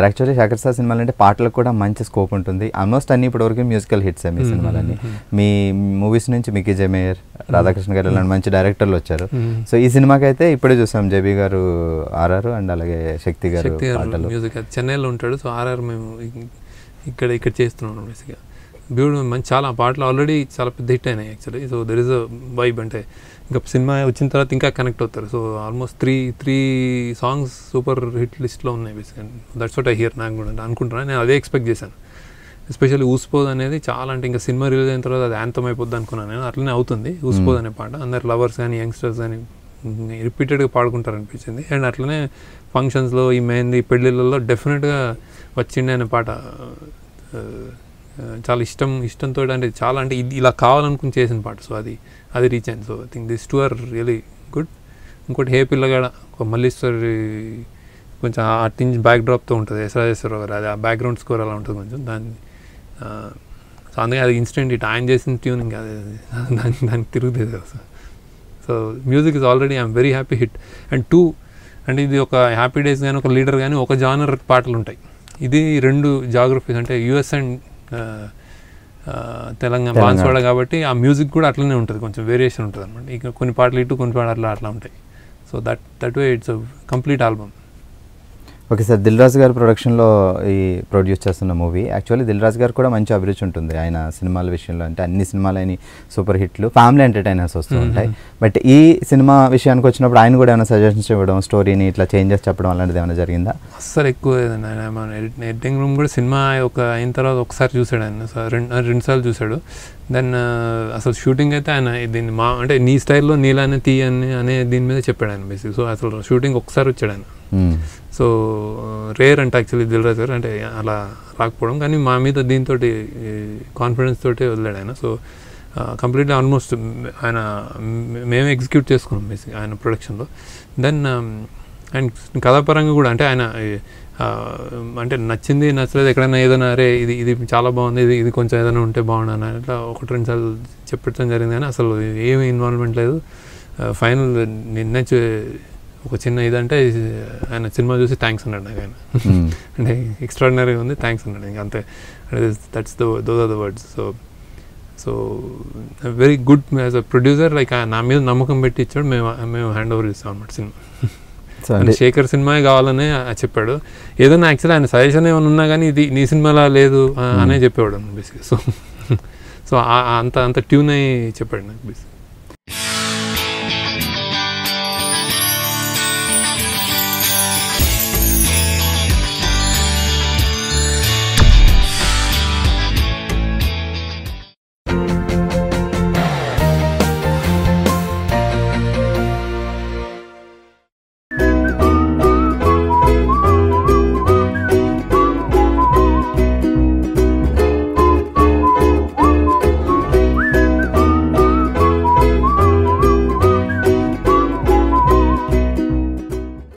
Sir actually Shekhar sir సినిమాలు అంటే పాటలకు కూడా మంచి స్కోప్ ఉంటుంది. ఆల్మోస్ట్ అన్ని ఇప్పటివరకు మ్యూజికల్ హిట్స్ మీ సినిమాలన్నీ. మీ మూవీస్ నుంచి మికీ జమేయర్, రాధాకృష్ణ గారు ఇలాంటి మంచి డైరెక్టర్లు వచ్చారు. సో ఈ సినిమాకి అయితే ఇప్పుడే చూసాం జేబీ గారు ఆర్ఆర్ అండ్ అలాగే శక్తి గారు మ్యూజిక్. చెన్నైలో ఉంటాడు. సో ఆర్ఆర్ మేము ఇక్కడ చేస్తున్నాం బేసిక్గా. బ్యూటిఫుల్ మంచి చాలా పాటలు ఆల్రెడీ చాలా పెద్ద హిట్ అయినాయి actually. So there is a vibe, అంటే ఇంకా సినిమా వచ్చిన తర్వాత ఇంకా కనెక్ట్ అవుతారు. So almost three songs super hit లిస్ట్లో ఉన్నాయి బేసిక్గా. That's what I here. నాకు కూడా అనుకుంటున్నాను, నేను అదే ఎక్స్పెక్ట్ చేశాను. ఎస్పెషల్లీ ఊసిపోదు అనేది చాలా, అంటే ఇంకా సినిమా రిలీజ్ అయిన తర్వాత అది యాంథమ్ అయిపోద్ది అనుకున్నాను నేను. అట్లనే అవుతుంది ఊసిపోదు అనే పాట. అందరు లవర్స్ కానీ యంగ్స్టర్స్ కానీ రిపీటెడ్గా పాడుకుంటారు అనిపించింది. అండ్ అట్లనే ఫంక్షన్స్లో, ఈ మెహందీ పెళ్ళిళ్ళలో డెఫినెట్గా వచ్చిండే అనే పాట చాలా ఇష్టంతో, అంటే చాలా, అంటే ఇది ఇలా కావాలనుకుని చేసిన పాట. సో అది రీచ్ అయింది. So I think this two are really good. ఇంకోటి హే పిల్లగాడ, ఒక మల్లీశ్వరి కొంచెం ఆ టింజ్ బ్యాక్ డ్రాప్తో ఉంటుంది, ఎస్రాజేశ్వరరావు గారు, అది ఆ బ్యాక్గ్రౌండ్ స్కోర్ అలా ఉంటుంది కొంచెం. దాన్ని సో అందుకే అది ఇన్స్టెంట్ ఇట్ ఆయన చేసిన ట్యూన్, ఇంకా దానికి తిరుగుతుంది కదా. So music is already I'm very happy hit. And two, అంటే ఇది ఒక హ్యాపీ డేస్ కానీ, ఒక లీడర్ కానీ, ఒక జానర్ పాటలు ఉంటాయి. ఇది రెండు జాగ్రఫీస్, అంటే యూఎస్ అండ్ తెలంగాణ బాన్స్వాడ కాబట్టి ఆ మ్యూజిక్ కూడా అట్లనే ఉంటుంది, కొంచెం వేరియేషన్ ఉంటుంది అనమాట. ఇక కొన్ని పాటలు ఇటు, కొన్ని పాటలు అట్లా ఉంటాయి. So that way it's a complete album. Okay sir, Dil Raju garu ప్రొడక్షన్లో ఈ ప్రొడ్యూస్ చేస్తున్న మూవీ. యాక్చువల్లీ దిల్ రాజు గారు కూడా మంచి అభిరుచి ఉంటుంది ఆయన సినిమాల విషయంలో. అంటే అన్ని సినిమాలు అయిన సూపర్ హిట్లు, ఫ్యామిలీ ఎంటర్టైనర్స్ వస్తూ ఉంటాయి. బట్ ఈ సినిమా విషయానికి వచ్చినప్పుడు ఆయన కూడా ఏమైనా సజెషన్స్ ఇవ్వడం, స్టోరీని ఇట్లా చేంజెస్ చెప్పడం అలాంటిది ఏమైనా జరిగిందా? అస్సలు ఎక్కువ ఎడిటింగ్ రూమ్ కూడా సినిమా అయిన తర్వాత ఒకసారి చూసాడు ఆయన, రెండు సార్లు చూశాడు. దెన్ అసలు షూటింగ్ అయితే ఆయన దీన్ని అంటే నీ స్టైల్లో నీలానే తీయని అనే దీని మీద చెప్పాడు ఆయన బేసిక్. సో అసలు షూటింగ్ ఒకసారి వచ్చాడు ఆయన. సో రేర్ అంటే యాక్చువల్లీ దిల్ రాజు గారు అంటే అలా రాకపోవడం, కానీ మా మీద దీంతో కాన్ఫిడెన్స్ తోటి వదిలాడు ఆయన. సో కంప్లీట్లీ ఆల్మోస్ట్ ఆయన మేమే ఎగ్జిక్యూట్ చేసుకున్నాం బేసిక్ ఆయన ప్రొడక్షన్లో. దెన్ అండ్ కథాపరంగా కూడా, అంటే ఆయన అంటే నచ్చింది నచ్చలేదు ఎక్కడైనా ఏదైనా అరే ఇది చాలా బాగుంది, ఇది కొంచెం ఏదైనా ఉంటే బాగుండు అని అట్లా ఒకటి రెండు సార్లు చెప్పడం జరిగింది. కానీ అసలు ఏమీ ఇన్వాల్వ్మెంట్ లేదు. ఫైనల్ నిన్నే ఒక చిన్న ఇదంటే ఆయన సినిమా చూసి థ్యాంక్స్ అన్నాడు నాకు ఆయన. అంటే ఎక్స్ట్రాడినరీగా ఉంది, థ్యాంక్స్ అన్నాడు. ఇంకా అంతే, that's those are the words. So very good as a producer. Like నా మీద నమ్మకం పెట్టి ఇచ్చాడు, మేము హ్యాండ్ ఓవర్ ఇస్తాం అనమాట సినిమా. అంటే శేఖర్ సినిమా కావాలనే చెప్పాడు. ఏదైనా యాక్చువల్లీ ఆయన సజెషన్ ఏమైనా ఉన్నా కానీ ఇది నీ సినిమాలా లేదు అనే చెప్పేవాడు బేసిక్గా. సో అంత ట్యూన్ అయ్యి చెప్పాడు నాకు బేసిక్.